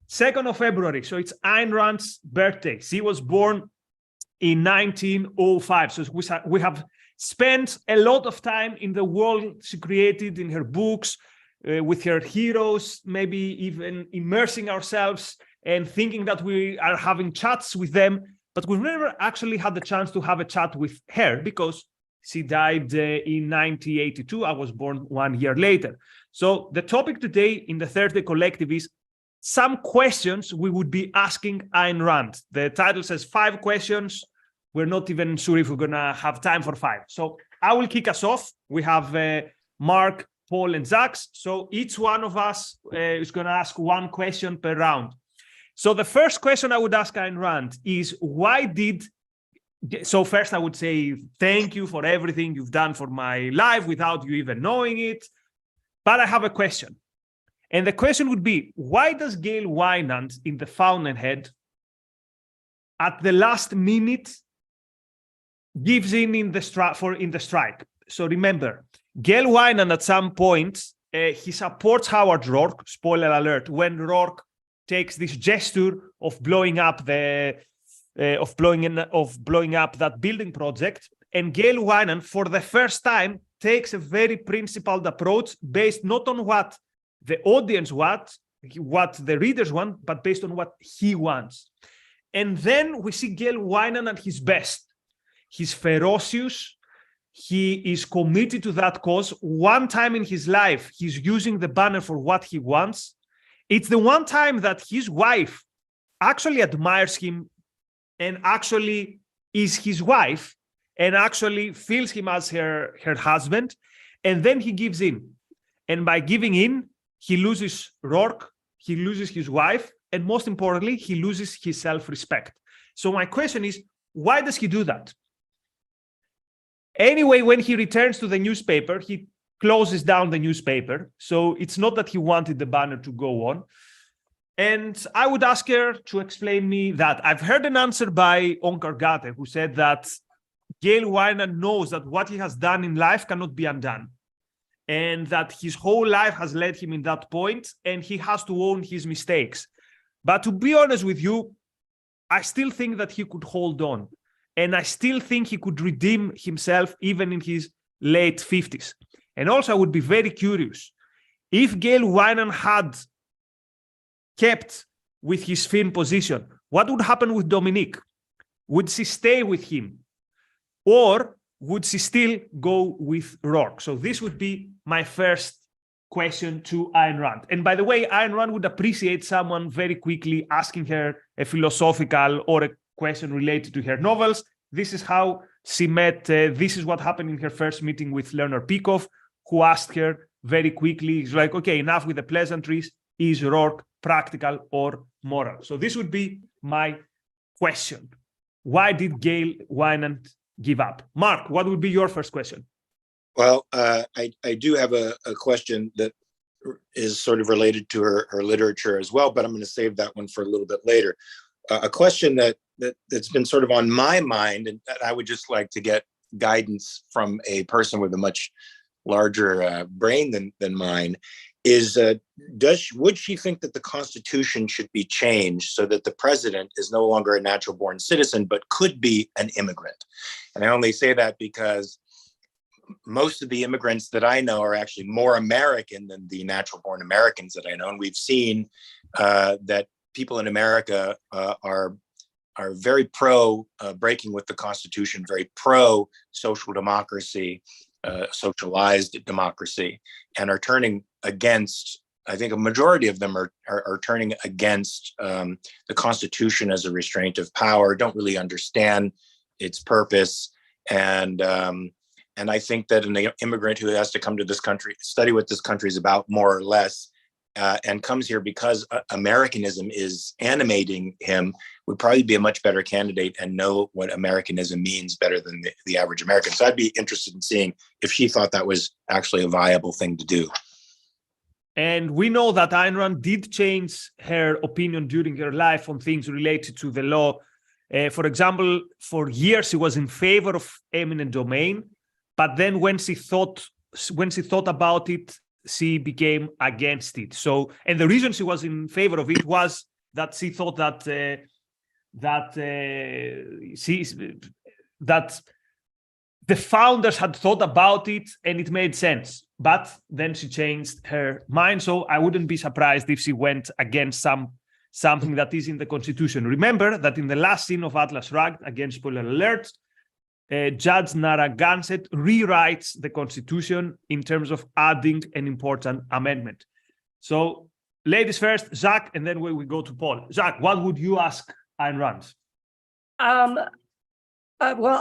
2nd of February. So it's Ayn Rand's birthday. She was born in 1905. So we have spent a lot of time in the world she created, in her books, with her heroes, maybe even immersing ourselves and thinking that we are having chats with them. But we've never actually had the chance to have a chat with her because she died in 1982. I was born 1 year later. So the topic today in the Thursday Collective is some questions we would be asking Ayn Rand. The title says 5 questions. We're not even sure if we're going to have time for 5. So I will kick us off. We have Mark, Paul, and Zach. So each one of us is going to ask 1 question per round. So the first question I would ask Ayn Rand is, why did... So first I would say, thank you for everything you've done for my life without you even knowing it. But I have a question. And the question would be, why does Gail Wynand in The Fountainhead at the last minute gives in the strike? So remember, Gail Wynand at some point, he supports Howard Rourke, spoiler alert, when Rourke takes this gesture of blowing up that building project. And Gail Wynand, for the first time, takes a very principled approach based not on what the audience wants, what the readers want, but based on what he wants. And then we see Gail Wynand at his best. He's ferocious. He is committed to that cause. One time in his life, he's using the banner for what he wants. It's the one time that his wife actually admires him and actually is his wife and actually feels him as her husband. And then he gives in. And by giving in, he loses Rourke, he loses his wife, and most importantly, he loses his self-respect. So my question is, why does he do that? Anyway, when he returns to the newspaper, he closes down the newspaper. So it's not that he wanted the banner to go on. And I would ask her to explain me that. I've heard an answer by Onkar Gate, who said that Gail Wynand knows that what he has done in life cannot be undone, and that his whole life has led him in that point, and he has to own his mistakes. But to be honest with you, I still think that he could hold on, and I still think he could redeem himself even in his late 50s. And also, I would be very curious, if Gail Wynand had kept with his firm position, what would happen with Dominique? Would she stay with him? Or would she still go with Rourke? So this would be my first question to Ayn Rand. And by the way, Ayn Rand would appreciate someone very quickly asking her a philosophical or a question related to her novels. This is how she met. This is what happened in her first meeting with Leonard Peikoff, who asked her very quickly, he's like, okay, enough with the pleasantries. Is Rourke practical or moral? So this would be my question. Why did Gail Wynand give up? Mark, what would be your first question? Well, I do have a question that is sort of related to her literature as well, but I'm going to save that one for a little bit later. A question that's been sort of on my mind, and that I would just like to get guidance from a person with a much larger brain than mine, is would she think that the Constitution should be changed so that the president is no longer a natural born citizen, but could be an immigrant? And I only say that because most of the immigrants that I know are actually more American than the natural born Americans that I know. And we've seen that people in America are very pro breaking with the Constitution, very pro social democracy, socialized democracy, and are turning against, I think a majority of them are turning against the Constitution as a restraint of power, don't really understand its purpose. And I think that an immigrant who has to come to this country, study what this country is about more or less, and comes here because Americanism is animating him, would probably be a much better candidate and know what Americanism means better than the average American. So I'd be interested in seeing if she thought that was actually a viable thing to do. And we know that Ayn Rand did change her opinion during her life on things related to the law. For example, for years she was in favor of eminent domain, but then when she thought about it, she became against it. So, and the reason she was in favor of it was that she thought that the founders had thought about it and it made sense. But then she changed her mind. So I wouldn't be surprised if she went against something that is in the Constitution. Remember that in the last scene of Atlas Shrugged, again, spoiler alert, Judge Narragansett rewrites the Constitution in terms of adding an important amendment. So ladies first, Jacques, and then we go to Paul. Jacques, what would you ask Ayn Rand? Well,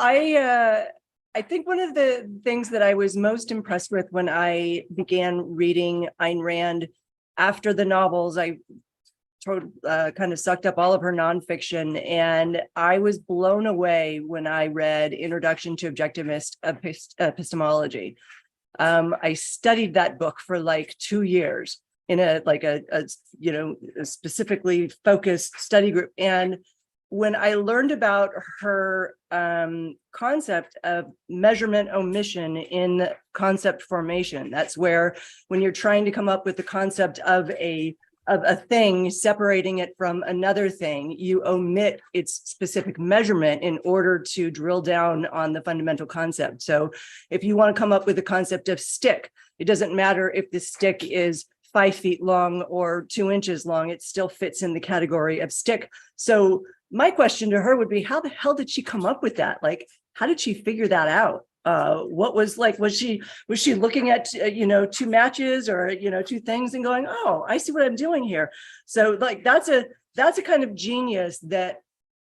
I think one of the things that I was most impressed with when I began reading Ayn Rand after the novels, I kind of sucked up all of her nonfiction, and I was blown away when I read Introduction to Objectivist Epistemology. I studied that book for like 2 years in a specifically focused study group. And when I learned about her concept of measurement omission in concept formation, that's where when you're trying to come up with the concept of a thing, separating it from another thing, you omit its specific measurement in order to drill down on the fundamental concept. So if you want to come up with the concept of stick, it doesn't matter if the stick is 5 feet long or 2 inches long, it still fits in the category of stick. So my question to her would be, how the hell did she come up with that? Like, how did she figure that out? What was like, was she looking at, 2 matches or, 2 things and going, oh, I see what I'm doing here. So like, that's a kind of genius that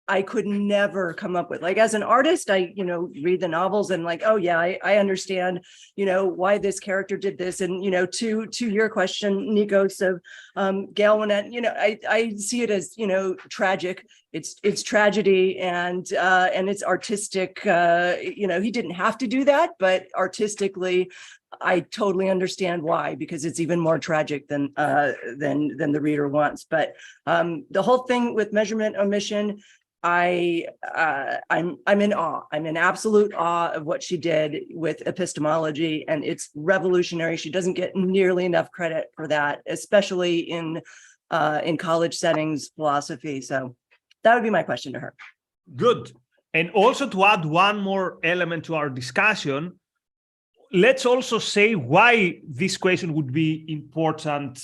I could never come up with. Like as an artist, I, read the novels and like, oh yeah, I understand, why this character did this. And, to your question, Nikos, of Gail Winnett, I see it as, tragic. It's tragedy and it's artistic. He didn't have to do that, but artistically, I totally understand why, because it's even more tragic than the reader wants. But the whole thing with measurement omission, I'm in awe. I'm in absolute awe of what she did with epistemology, and it's revolutionary. She doesn't get nearly enough credit for that, especially in college settings, philosophy. So that would be my question to her. Good. And also to add one more element to our discussion, let's also say why this question would be important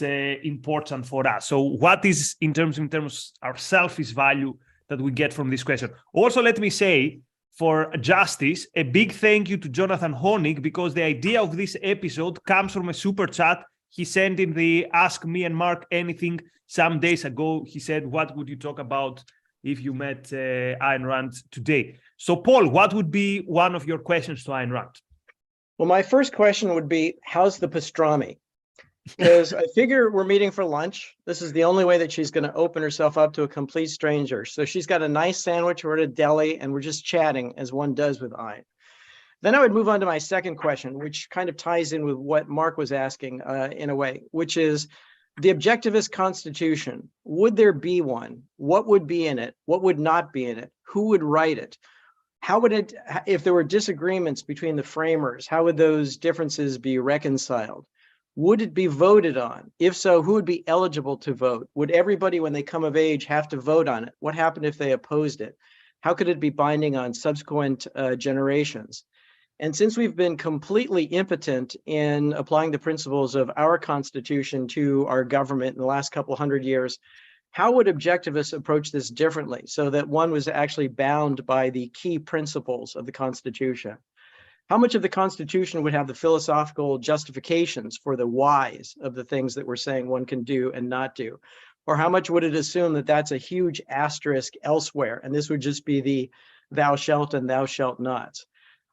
for us. So what is in terms our selfish value that we get from this question. Also, let me say, for justice, a big thank you to Jonathan Honig, because the idea of this episode comes from a super chat he sent in the Ask Me and Mark Anything some days ago. He said, what would you talk about if you met Ayn Rand today? So, Paul, what would be one of your questions to Ayn Rand? Well, my first question would be, how's the pastrami? Because I figure we're meeting for lunch. This is the only way that she's going to open herself up to a complete stranger. So she's got a nice sandwich, we're at a deli, and we're just chatting as one does with Ayn. Then I would move on to my second question, which kind of ties in with what Mark was asking in a way, which is the objectivist constitution. Would there be one? What would be in it? What would not be in it? Who would write it? How would it, if there were disagreements between the framers, how would those differences be reconciled? Would it be voted on? If so, who would be eligible to vote? Would everybody, when they come of age, have to vote on it? What happened if they opposed it? How could it be binding on subsequent generations? And since we've been completely impotent in applying the principles of our Constitution to our government in the last couple hundred years, how would objectivists approach this differently so that one was actually bound by the key principles of the Constitution? How much of the Constitution would have the philosophical justifications for the whys of the things that we're saying one can do and not do? Or how much would it assume that that's a huge asterisk elsewhere, and this would just be the thou shalt and thou shalt nots?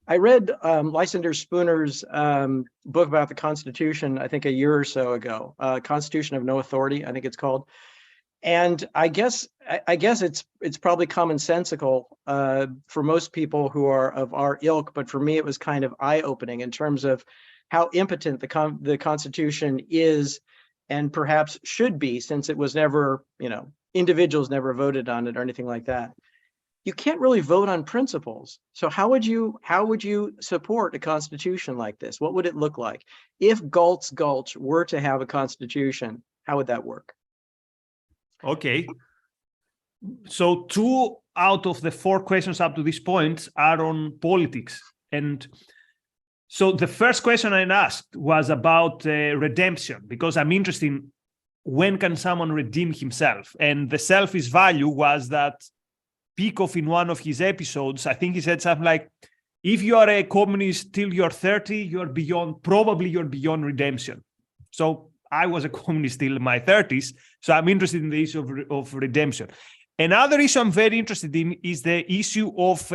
I read Lysander Spooner's book about the Constitution, I think a year or so ago, Constitution of No Authority, I think it's called. And I guess it's probably commonsensical for most people who are of our ilk, but for me it was kind of eye-opening in terms of how impotent the Constitution is and perhaps should be, since it was never, individuals never voted on it or anything like that. You can't really vote on principles. So how would you support a constitution like this? What would it look like? If Galt's Gulch were to have a constitution, how would that work? Okay, So 2 out of the 4 questions up to this point are on politics. And so the first question I asked was about redemption, because I'm interested in when can someone redeem himself? And the selfish value was that Peikoff, in one of his episodes, I think he said something like, if you are a communist till you're 30, you're beyond redemption. So I was a communist till my 30s, so I'm interested in the issue of redemption. Another issue I'm very interested in is the issue of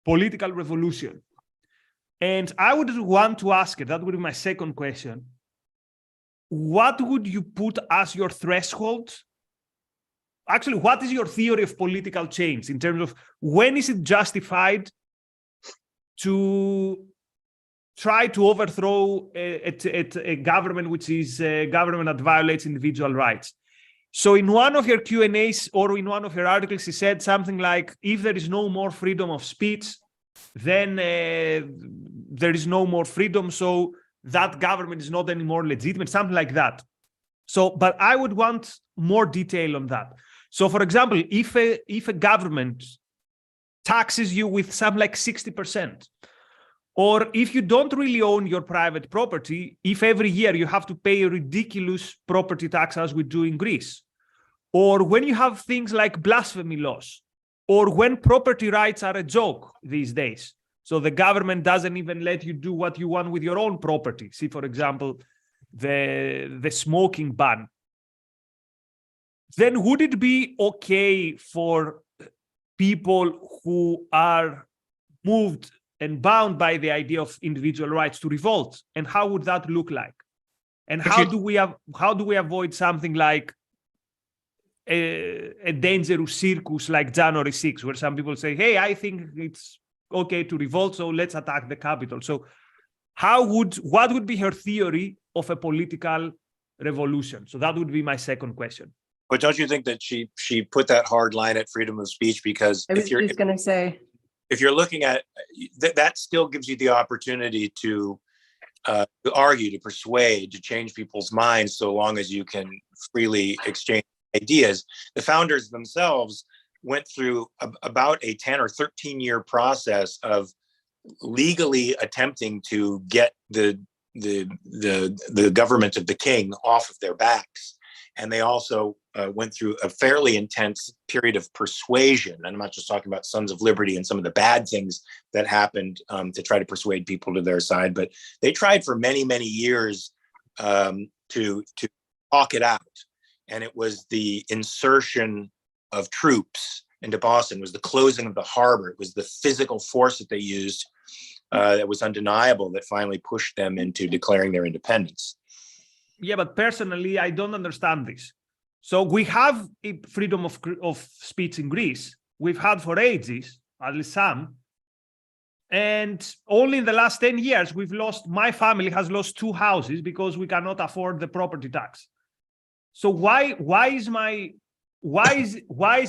political revolution. And I would want to ask it, that would be my second question. What would you put as your threshold? Actually, what is your theory of political change in terms of when is it justified to try to overthrow a government which is a government that violates individual rights? So in one of your Q&As or in one of your articles, he said something like, if there is no more freedom of speech, then there is no more freedom, so that government is not anymore legitimate, something like that. So, but I would want more detail on that. So, for example, if a government taxes you with something like 60%, or if you don't really own your private property, if every year you have to pay a ridiculous property tax as we do in Greece, or when you have things like blasphemy laws, or when property rights are a joke these days. So the government doesn't even let you do what you want with your own property. See, for example, the smoking ban. Then would it be okay for people who are moved and bound by the idea of individual rights to revolt? And how would that look like? And how do we avoid something like a dangerous circus like January 6th, where some people say, hey, I think it's okay to revolt, so let's attack the Capitol. So what would be her theory of a political revolution? So that would be my second question. But don't you think that she put that hard line at freedom of speech? Because I was just going to say, if you're looking at that still gives you the opportunity to argue, to persuade, to change people's minds, so long as you can freely exchange ideas. The founders themselves went through about a 10 or 13-year process of legally attempting to get the government of the king off of their backs. And they also went through a fairly intense period of persuasion. And I'm not just talking about Sons of Liberty and some of the bad things that happened to try to persuade people to their side, but they tried for many, many years to talk it out. And it was the insertion of troops into Boston, it was the closing of the harbor, it was the physical force that they used that was undeniable that finally pushed them into declaring their independence. Yeah, but personally, I don't understand this. So we have freedom of speech in Greece. We've had for ages, at least some. And only in the last 10 years, my family has lost 2 houses because we cannot afford the property tax. So why is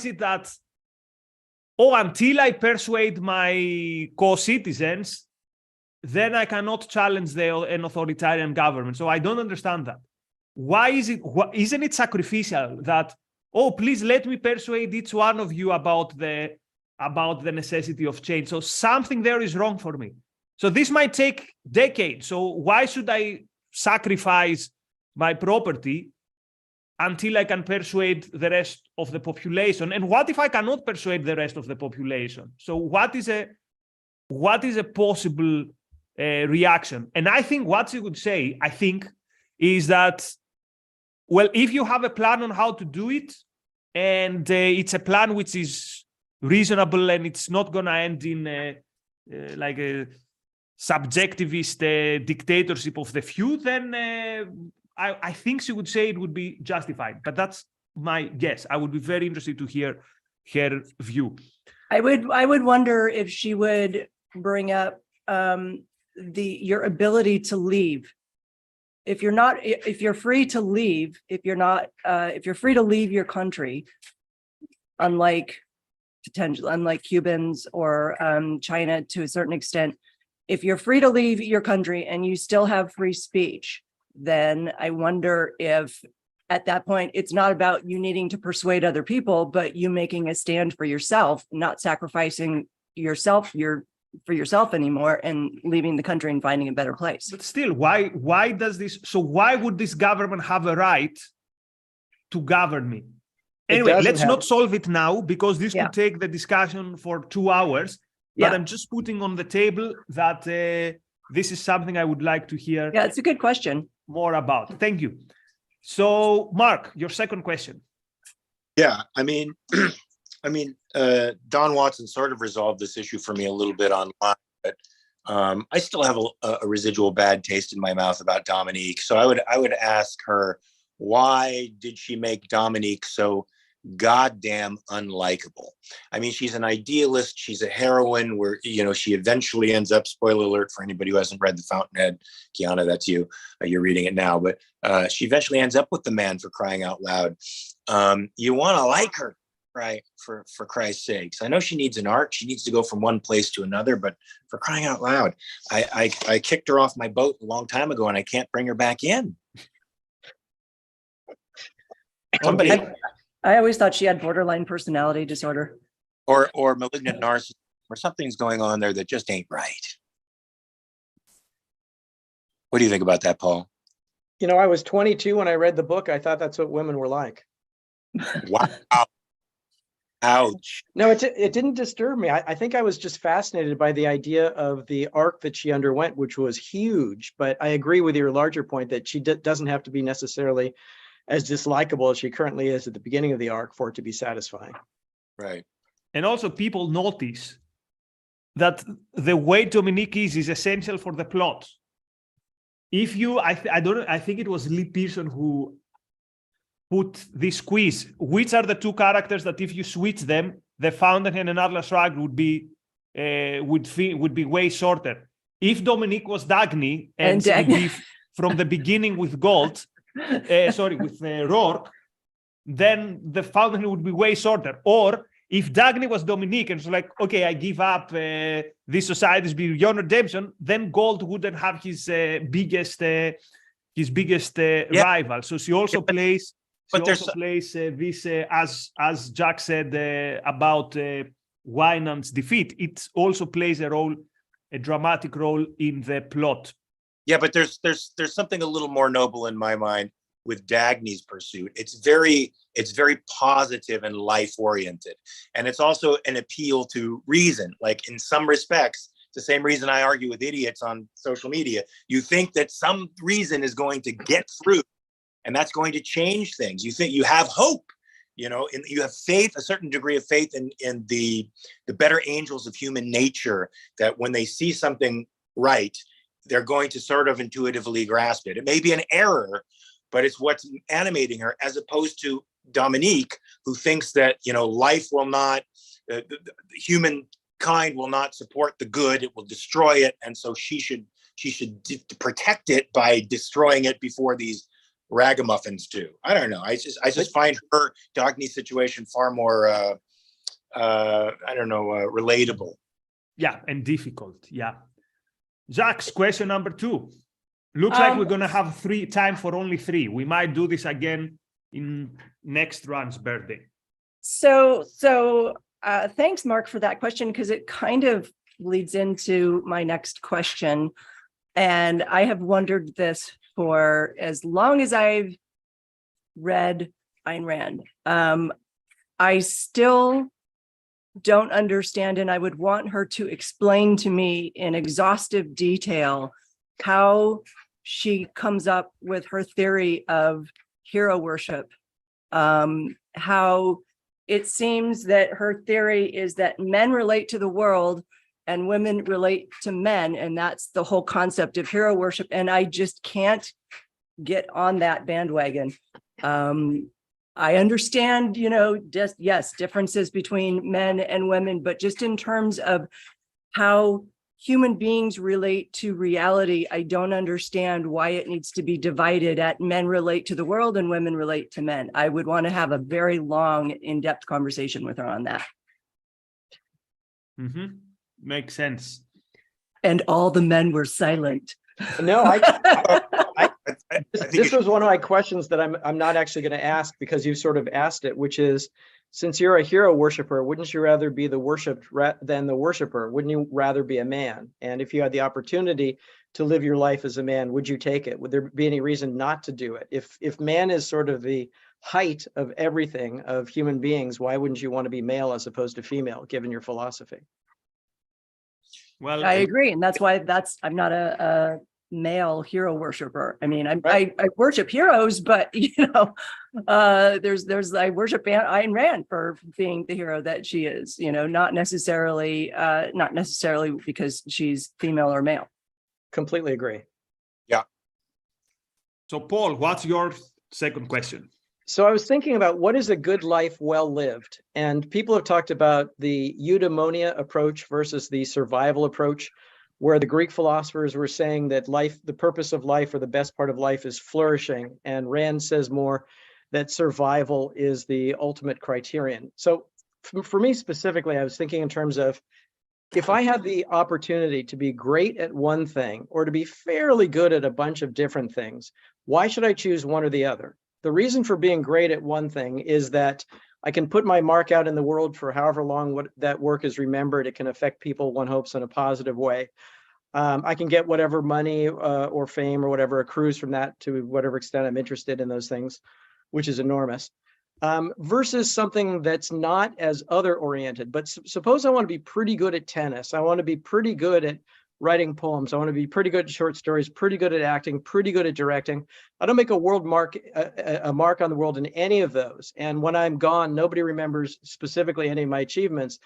it that, until I persuade my co-citizens, then I cannot challenge an authoritarian government? So I don't understand that. Why isn't it sacrificial that, please let me persuade each one of you about the necessity of change? So something there is wrong for me. So this might take decades. So why should I sacrifice my property until I can persuade the rest of the population? And what if I cannot persuade the rest of the population? So what is a possible reaction? And I think what you would say, is that, well, if you have a plan on how to do it, and it's a plan which is reasonable and it's not going to end in like a subjectivist dictatorship of the few, then I think she would say it would be justified. But that's my guess. I would be very interested to hear her view. I would wonder if she would bring up your ability to leave. If you're free to leave, if you're free to leave your country, unlike Cubans or China to a certain extent, if you're free to leave your country and you still have free speech, then I wonder if at that point, it's not about you needing to persuade other people, but you making a stand for yourself, not sacrificing yourself, for yourself anymore, and leaving the country and finding a better place. But still, why would this government have a right to govern me? Anyway, let's not solve it now, because this could take the discussion for 2 hours. But I'm just putting on the table that this is something I would like to hear. Yeah, it's a good question. More about. Thank you. So, Mark, your second question. Yeah, I mean, Don Watson sort of resolved this issue for me a little bit online, but I still have a residual bad taste in my mouth about Dominique. So I would ask her, why did she make Dominique so goddamn unlikable? I mean, she's an idealist. She's a heroine where, she eventually ends up, spoiler alert for anybody who hasn't read The Fountainhead, Kiana, that's you, you're reading it now, but she eventually ends up with the man, for crying out loud. You want to like her, right? For Christ's sakes. I know she needs an arc. She needs to go from one place to another, but for crying out loud, I kicked her off my boat a long time ago and I can't bring her back in. Somebody... I always thought she had borderline personality disorder. Or malignant narcissism, or something's going on there that just ain't right. What do you think about that, Paul? I was 22 when I read the book. I thought that's what women were like. Wow. Ouch. No, it didn't disturb me. I think I was just fascinated by the idea of the arc that she underwent, which was huge. But I agree with your larger point that she doesn't have to be necessarily as dislikable as she currently is at the beginning of the arc for it to be satisfying. Right. And also people notice that the way Dominique is essential for the plot. If you, I think it was Lee Pearson who put this quiz, which are the two characters that if you switch them, the Fountainhead and Atlas Shrugged would be way shorter. If Dominique was Dagny and Dagny from the beginning with Gold, with Rourke, then the Fountainhead would be way shorter. Or if Dagny was Dominique and it's like, okay, I give up this society's beyond redemption, then Gold wouldn't have his biggest rival. So she also plays. This, as Jack said about Wynand's defeat. It also plays a dramatic role in the plot. Yeah, but there's something a little more noble in my mind with Dagny's pursuit. It's very positive and life oriented, and it's also an appeal to reason. Like in some respects, it's the same reason I argue with idiots on social media. You think that some reason is going to get through, and that's going to change things. You think you have hope, and you have faith, a certain degree of faith in the better angels of human nature, that when they see something right, they're going to sort of intuitively grasp it. It may be an error, but it's what's animating her, as opposed to Dominique, who thinks that, life will not, humankind will not support the good, it will destroy it. And so she should protect it by destroying it before these ragamuffins do. I don't know. I just find her Dagny situation far more, relatable. Yeah, and difficult. Yeah. Jack's question number 2. Looks like we're going to have time for only 3. We might do this again in next Run's birthday. So thanks, Mark, for that question, because it kind of leads into my next question. And I have wondered this for as long as I've read Ayn Rand. I still don't understand, and I would want her to explain to me in exhaustive detail how she comes up with her theory of hero worship. How it seems that her theory is that men relate to the world and women relate to men, and that's the whole concept of hero worship. And I just can't get on that bandwagon. I understand, differences between men and women, but just in terms of how human beings relate to reality, I don't understand why it needs to be divided at men relate to the world and women relate to men. I would want to have a very long, in-depth conversation with her on that. Mm-hmm. Makes sense. And all the men were silent. No, This was one of my questions that I'm not actually going to ask because you sort of asked it, which is, since you're a hero worshiper, wouldn't you rather be the worshipped than the worshiper? Wouldn't you rather be a man? And if you had the opportunity to live your life as a man, would you take it? Would there be any reason not to do it? If man is sort of the height of everything of human beings, why wouldn't you want to be male as opposed to female, given your philosophy? Well, I agree. And that's why I'm not a male hero worshiper. I mean, I worship heroes, but I worship Ayn Rand for being the hero that she is, not necessarily because she's female or male. Completely agree. Yeah. So Paul, what's your second question? So I was thinking about what is a good life well lived? And people have talked about the eudaimonia approach versus the survival approach, where the Greek philosophers were saying that life, the purpose of life or the best part of life is flourishing. And Rand says more that survival is the ultimate criterion. So for me specifically, I was thinking in terms of, if I had the opportunity to be great at one thing or to be fairly good at a bunch of different things, why should I choose one or the other? The reason for being great at one thing is that I can put my mark out in the world for however long that work is remembered. It can affect people, one hopes, in a positive way. I can get whatever money or fame or whatever accrues from that to whatever extent I'm interested in those things, which is enormous. Versus something that's not as other oriented. But suppose I want to be pretty good at tennis. I want to be pretty good at writing poems. I want to be pretty good at short stories, pretty good at acting, pretty good at directing. I don't make a mark on the world in any of those. And when I'm gone, nobody remembers specifically any of my achievements.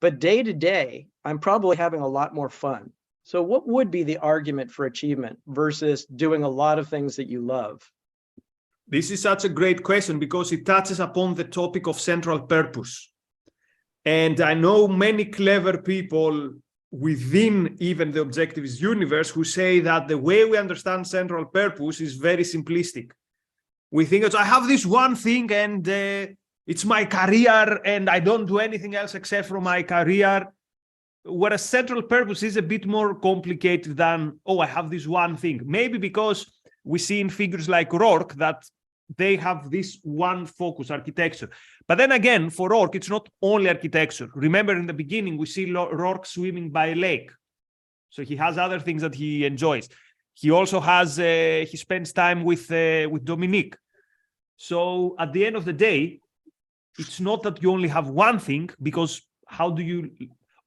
But day to day, I'm probably having a lot more fun. So what would be the argument for achievement versus doing a lot of things that you love? This is such a great question because it touches upon the topic of central purpose. And I know many clever people within even the objectivist universe who say that the way we understand central purpose is very simplistic. We think I have this one thing and it's my career and I don't do anything else except for my career. Whereas central purpose is a bit more complicated than, I have this one thing. Maybe because we see in figures like Rourke that they have this one focus, architecture. But then again, for Rourke, it's not only architecture. Remember in the beginning, we see Rourke swimming by a lake. So he has other things that he enjoys. He also has, he spends time with Dominique. So at the end of the day, it's not that you only have one thing, because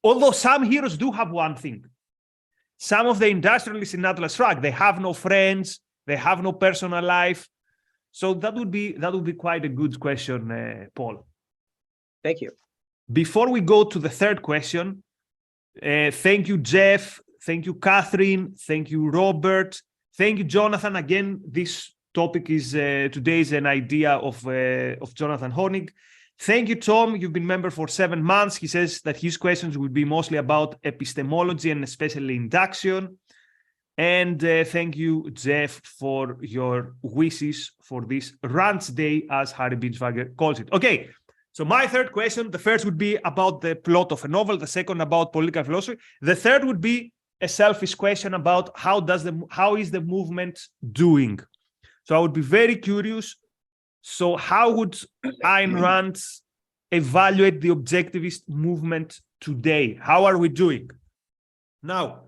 although some heroes do have one thing. Some of the industrialists in Atlas Shrugged, they have no friends, they have no personal life. So that would be quite a good question, Paul. Thank you. Before we go to the third question, thank you, Jeff. Thank you, Catherine. Thank you, Robert. Thank you, Jonathan. Again, this topic is today's an idea of Jonathan Honig. Thank you, Tom. You've been member for 7 months. He says that his questions will be mostly about epistemology and especially induction. And thank you, Jeff, for your wishes for this Rand's Day, as Harry Binswanger calls it. Okay, so my third question, the first would be about the plot of a novel, the second about political philosophy. The third would be a selfish question about how is the movement doing? So I would be very curious. So how would Ayn Rand evaluate the objectivist movement today? How are we doing? Now,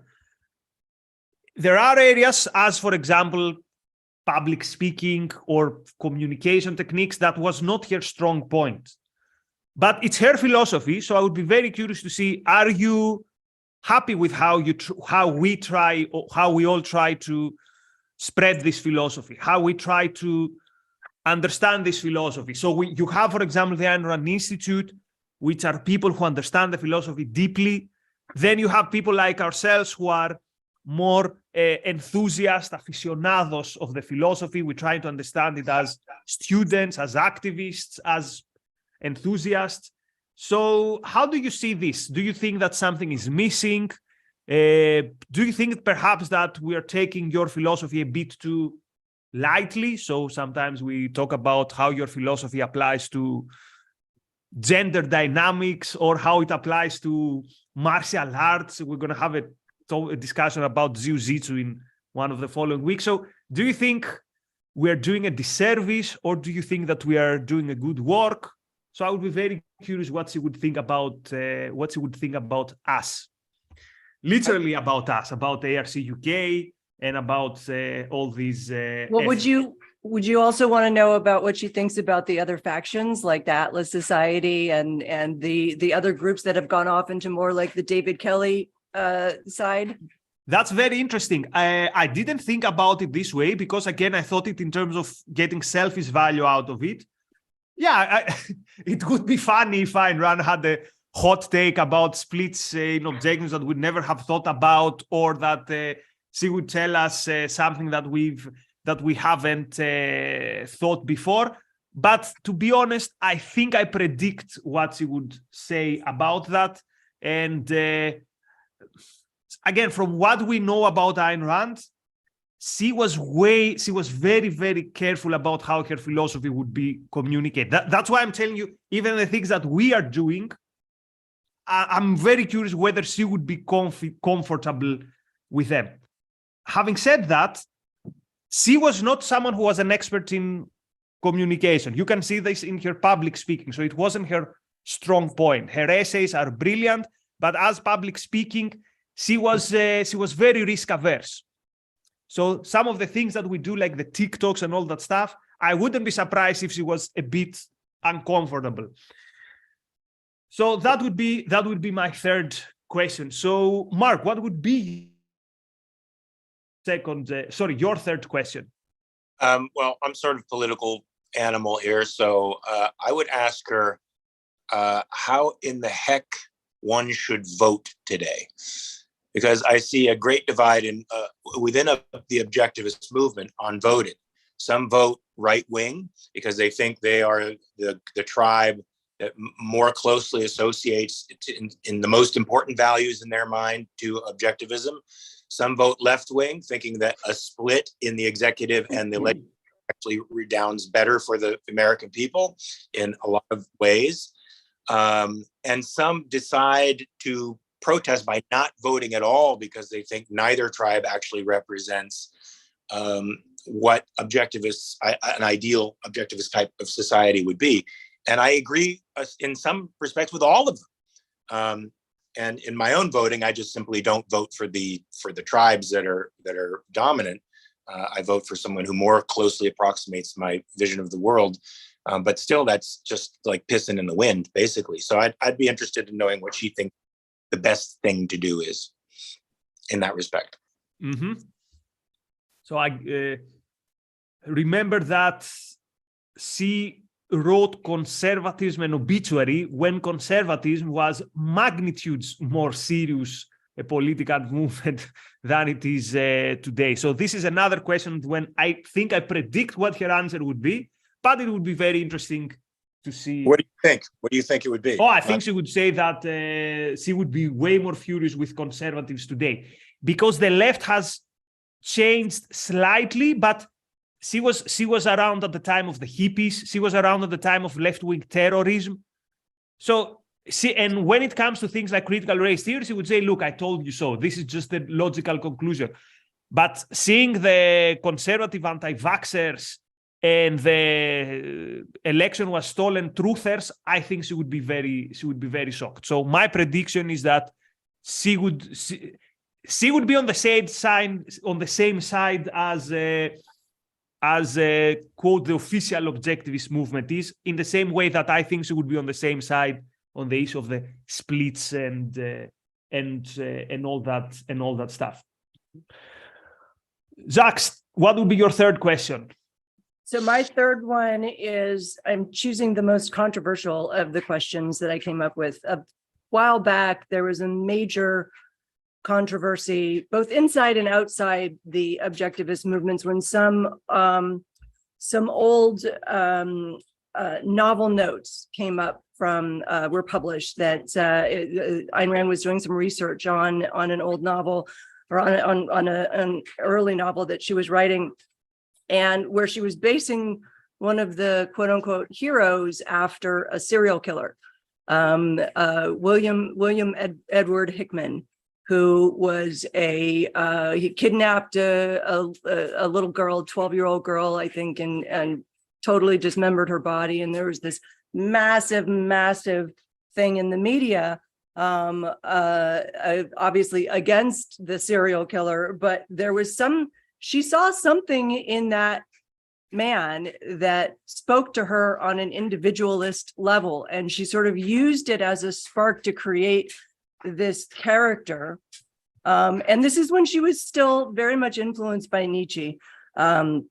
there are areas, as for example, public speaking or communication techniques, that was not her strong point. But it's her philosophy, so I would be very curious to see, are you happy with how we all try to spread this philosophy, how we try to understand this philosophy? So you have, for example, the Ayn Rand Institute, which are people who understand the philosophy deeply. Then you have people like ourselves who are more enthusiasts, aficionados of the philosophy. We try to understand it as students, as activists, as enthusiasts. So how do you see this? Do you think that something is missing? Do you think perhaps that we are taking your philosophy a bit too lightly? So sometimes we talk about how your philosophy applies to gender dynamics or how it applies to martial arts. We're going to have a discussion about jiu-jitsu in one of the following weeks. So do you think we're doing a disservice, or do you think that we are doing a good work? So I would be very curious what she would think about us, literally about us, about ARCUK, and about all these. Well, would you also want to know about what she thinks about the other factions, like the Atlas Society and the other groups that have gone off into more like the David Kelly side? That's very interesting. I didn't think about it this way because, again, I thought it in terms of getting selfish value out of it. Yeah, it would be funny if Ayn Rand had a hot take about splits in objectives that we'd never have thought about, or that she would tell us something that we haven't thought before. But to be honest, I think I predict what she would say about that. And again, from what we know about Ayn Rand, she was very, very careful about how her philosophy would be communicated. That's why I'm telling you, even the things that we are doing, I'm very curious whether she would be comfortable with them. Having said that, she was not someone who was an expert in communication. You can see this in her public speaking. So it wasn't her strong point. Her essays are brilliant, but as public speaking, she was very risk averse. So some of the things that we do, like the TikToks and all that stuff, I wouldn't be surprised if she was a bit uncomfortable. So that would be my third question. So Mark, what would be your third question? Well, I'm sort of political animal here, so I would ask her how in the heck one should vote today, because I see a great divide within the objectivist movement on voting. Some vote right wing because they think they are the tribe that more closely associates in the most important values in their mind to objectivism. Some vote left wing, thinking that a split in the executive and the legislature actually redounds better for the American people in a lot of ways. And some decide to protest by not voting at all because they think neither tribe actually represents what objectivists, an ideal objectivist type of society would be. And I agree in some respects with all of them. And in my own voting, I just simply don't vote for the tribes that are dominant. I vote for someone who more closely approximates my vision of the world. But still, that's just like pissing in the wind, basically. So I'd be interested in knowing what she thinks the best thing to do is in that respect. Mm-hmm. So I remember that she wrote Conservatism and Obituary when conservatism was magnitudes more serious a political movement than it is today. So this is another question when I think I predict what her answer would be, but it would be very interesting to see. What do you think? What do you think it would be? Oh, I think she would say that she would be way more furious with conservatives today because the left has changed slightly, but she was around at the time of the hippies. She was around at the time of left-wing terrorism. So and when it comes to things like critical race theory, she would say, look, I told you so. This is just a logical conclusion. But seeing the conservative anti-vaxxers and the election was stolen truthers, I think she would be very shocked. So my prediction is that she would be on the same side as quote the official objectivist movement is, in the same way that I think she would be on the same side on the issue of the splits and all that stuff. Jacques, what would be your third question? So my third one is, I'm choosing the most controversial of the questions that I came up with. A while back, there was a major controversy, both inside and outside the objectivist movements, when some old novel notes came up were published that Ayn Rand was doing some research on an old novel, or on an early novel that she was writing, and where she was basing one of the quote unquote heroes after a serial killer, William Edward Hickman. who was he kidnapped a little girl, 12-year-old girl, I think, and totally dismembered her body. And there was this massive thing in the media, obviously against the serial killer, but she saw something in that man that spoke to her on an individualist level, and she sort of used it as a spark to create this character. And this is when she was still very much influenced by Nietzsche. And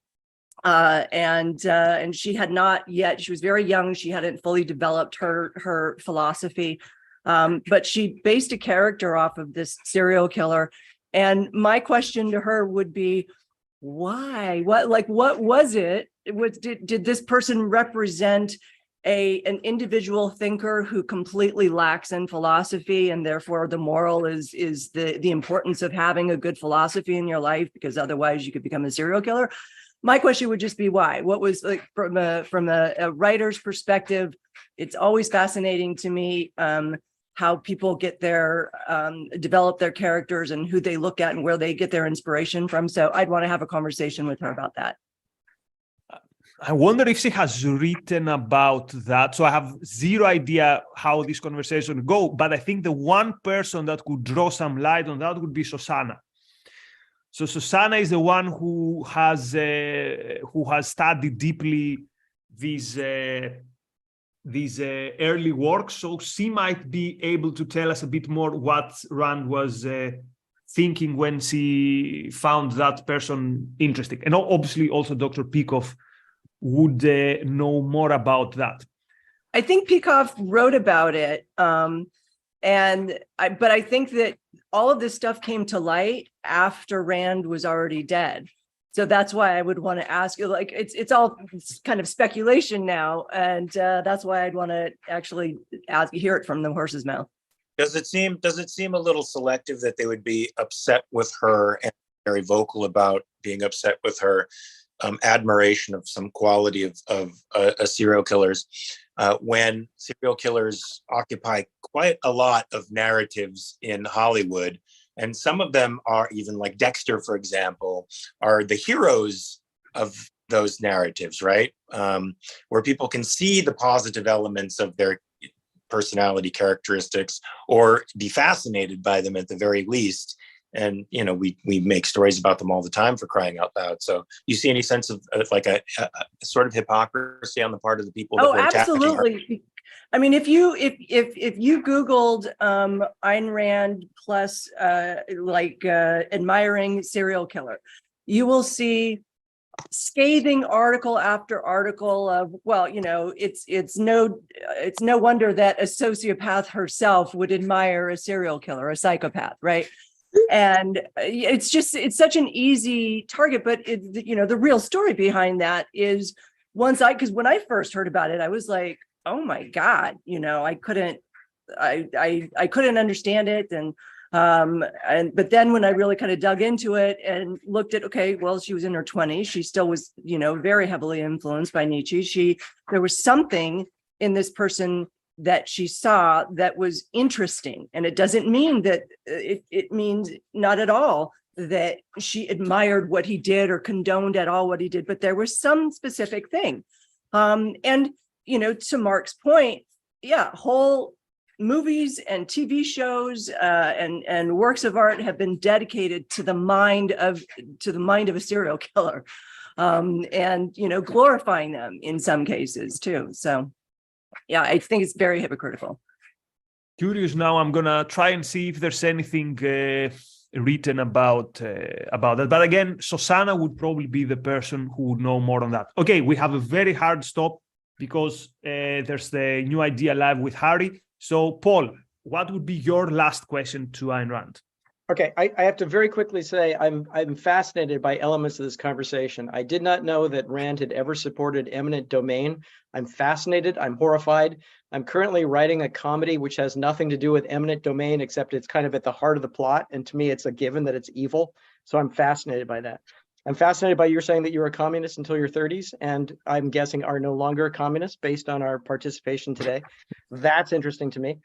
she had not yet, she was very young, she hadn't fully developed her philosophy, but she based a character off of this serial killer. And my question to her would be, why? What was it? Did this person represent an individual thinker who completely lacks in philosophy, and therefore the moral is the importance of having a good philosophy in your life, because otherwise you could become a serial killer? My question would just be why. What was, like, from a writer's perspective, it's always fascinating to me how people get develop their characters and who they look at and where they get their inspiration from. So I'd want to have a conversation with her about that. I wonder if she has written about that. So I have zero idea how this conversation would go, but I think the one person that could draw some light on that would be Susanna. So Susanna is the one who has studied deeply these early works. So she might be able to tell us a bit more what Rand was thinking when she found that person interesting. And obviously also Dr. Peikoff would know more about that. I think Peikoff wrote about it. But I think that all of this stuff came to light after Rand was already dead. So that's why I would want to ask you, like, it's kind of speculation now. And that's why I'd want to actually hear it from the horse's mouth. Does it seem a little selective that they would be upset with her and very vocal about being upset with her admiration of some quality of serial killers when serial killers occupy quite a lot of narratives in Hollywood? And some of them are, even like Dexter, for example, are the heroes of those narratives, right? Where people can see the positive elements of their personality characteristics or be fascinated by them at the very least. And, you know, we make stories about them all the time, for crying out loud. So you see any sense of like a sort of hypocrisy on the part of the people that were absolutely. attacking her? I mean, if you Googled Ayn Rand plus admiring serial killer, you will see scathing article after article of, well, you know, it's no wonder that a sociopath herself would admire a serial killer, a psychopath, right? And it's such an easy target, but the real story behind that is because when I first heard about it, I was like, oh my God, I couldn't understand it. But then when I really kind of dug into it and looked at, okay, well, she was in her 20s. She still was, very heavily influenced by Nietzsche. There was something in this person that she saw that was interesting. And it doesn't mean that it means not at all that she admired what he did or condoned at all what he did, but there was some specific thing. And, to Mark's point, whole movies and TV shows and works of art have been dedicated to the mind of a serial killer, and glorifying them in some cases too. So yeah, I think it's very hypocritical. Curious now, I'm gonna try and see if there's anything written about that. But again, Susanna would probably be the person who would know more on that. Okay, we have a very hard stop because there's the New Idea Live with Harry. So, Paul, what would be your last question to Ayn Rand? Okay, I have to very quickly say I'm fascinated by elements of this conversation. I did not know that Rand had ever supported eminent domain. I'm fascinated. I'm horrified. I'm currently writing a comedy which has nothing to do with eminent domain, except it's kind of at the heart of the plot. And to me, it's a given that it's evil. So I'm fascinated by that. I'm fascinated by your saying that you were a communist until your 30s, and I'm guessing are no longer a communist based on our participation today. That's interesting to me.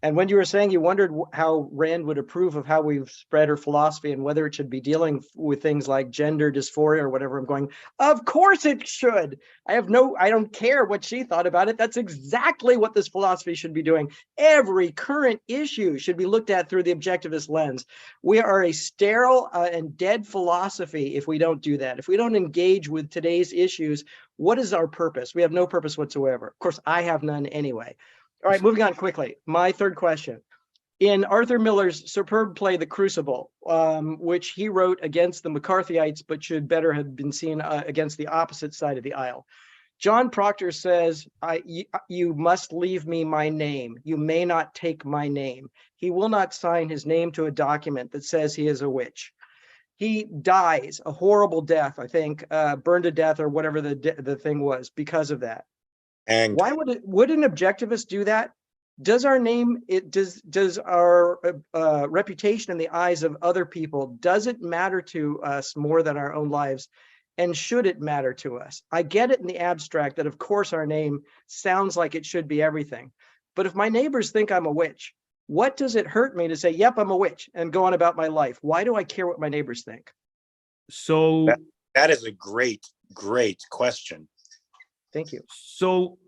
And when you were saying you wondered how Rand would approve of how we've spread her philosophy and whether it should be dealing with things like gender dysphoria or whatever, I'm going, of course it should. I don't care what she thought about it. That's exactly what this philosophy should be doing. Every current issue should be looked at through the objectivist lens. We are a sterile and dead philosophy if we don't do that. If we don't engage with today's issues, what is our purpose? We have no purpose whatsoever. Of course, I have none anyway. All right, moving on quickly. My third question. In Arthur Miller's superb play, The Crucible, which he wrote against the McCarthyites, but should better have been seen against the opposite side of the aisle, John Proctor says, you must leave me my name. You may not take my name. He will not sign his name to a document that says he is a witch. He dies a horrible death, I think, burned to death or whatever the thing was because of that. And why would an objectivist do that? Does our name, does our reputation in the eyes of other people, does it matter to us more than our own lives? And should it matter to us? I get it in the abstract that of course our name sounds like it should be everything. But if my neighbors think I'm a witch, what does it hurt me to say, yep, I'm a witch and go on about my life? Why do I care what my neighbors think? So that is a great question. Thank you. So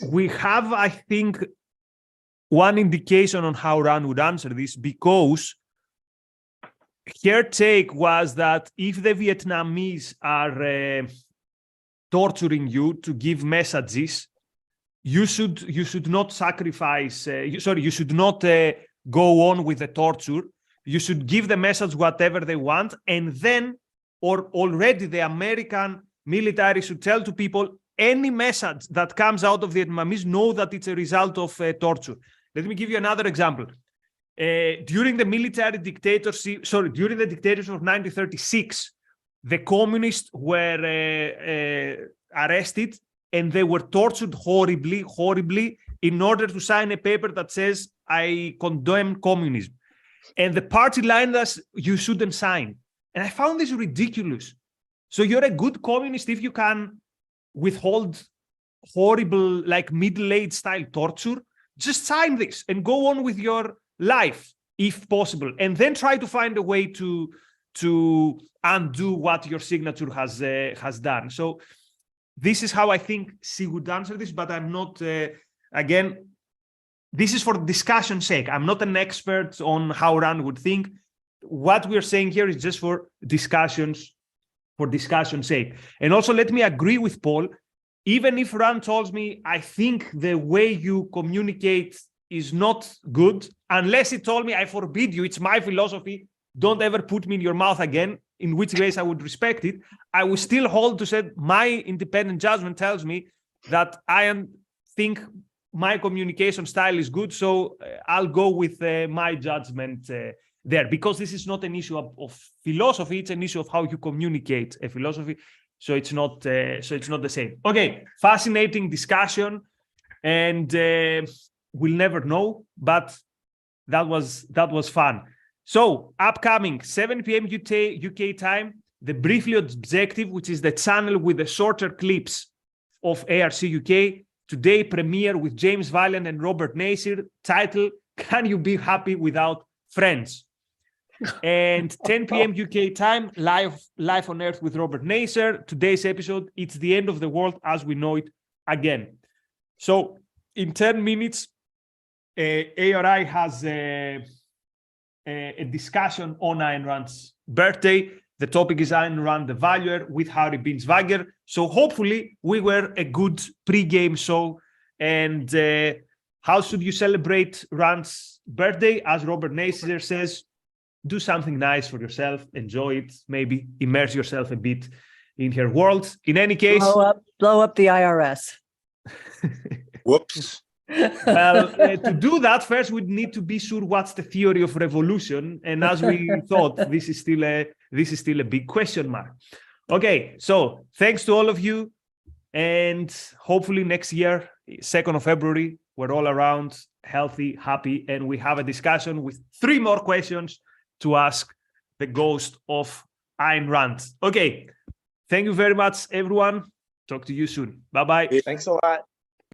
we have, I think, one indication on how Rand would answer this, because her take was that if the Vietnamese are torturing you to give messages, you should not sacrifice. You should not go on with the torture. You should give the message whatever they want, and then, or already the American military should tell to people any message that comes out of the Vietnamese, know that it's a result of torture. Let me give you another example. During the military dictatorship, during the dictatorship of 1936, the communists were arrested and they were tortured horribly in order to sign a paper that says, I condemn communism. And the party line was, you shouldn't sign. And I found this ridiculous. So you're a good communist if you can withhold horrible, like middle-age style torture. Just sign this and go on with your life, if possible, and then try to find a way to undo what your signature has done. So this is how I think she would answer this, but I'm not, again, this is for discussion's sake. I'm not an expert on how Rand would think. What we're saying here is just for discussion's sake. And also let me agree with Paul. Even if Rand tells me, I think the way you communicate is not good, unless he told me, I forbid you, it's my philosophy, don't ever put me in your mouth again, in which case I would respect it, I will still hold to say my independent judgment tells me that I think my communication style is good, so I'll go with my judgment there, because this is not an issue of philosophy, it's an issue of how you communicate a philosophy. So it's not the same. Okay, fascinating discussion, and we'll never know, but that was fun. So upcoming 7 p.m. UK time, the Briefly Objective, which is the channel with the shorter clips of ARCUK. Today premiere with James Valiant and Robert Nasir. Title: Can You Be Happy Without Friends? And 10 p.m. UK time, live on Earth with Robert Nasir. Today's episode, it's the end of the world as we know it again. So in 10 minutes, ARI has a discussion on Ayn Rand's birthday. The topic is Ayn Rand the Valuer with Harry Binswanger. So hopefully we were a good pre-game show. And how should you celebrate Rand's birthday? As Robert Nasir says, do something nice for yourself, enjoy it, maybe immerse yourself a bit in her world. In any case, blow up the IRS. Whoops. Well, to do that, first we'd need to be sure what's the theory of revolution, and as we thought, this is still a big question mark. Okay, so thanks to all of you, and hopefully next year, 2nd of February, we're all around, healthy, happy, and we have a discussion with 3 more questions to ask the ghost of Ayn Rand. Okay, thank you very much, everyone. Talk to you soon. Bye-bye. Thanks a lot.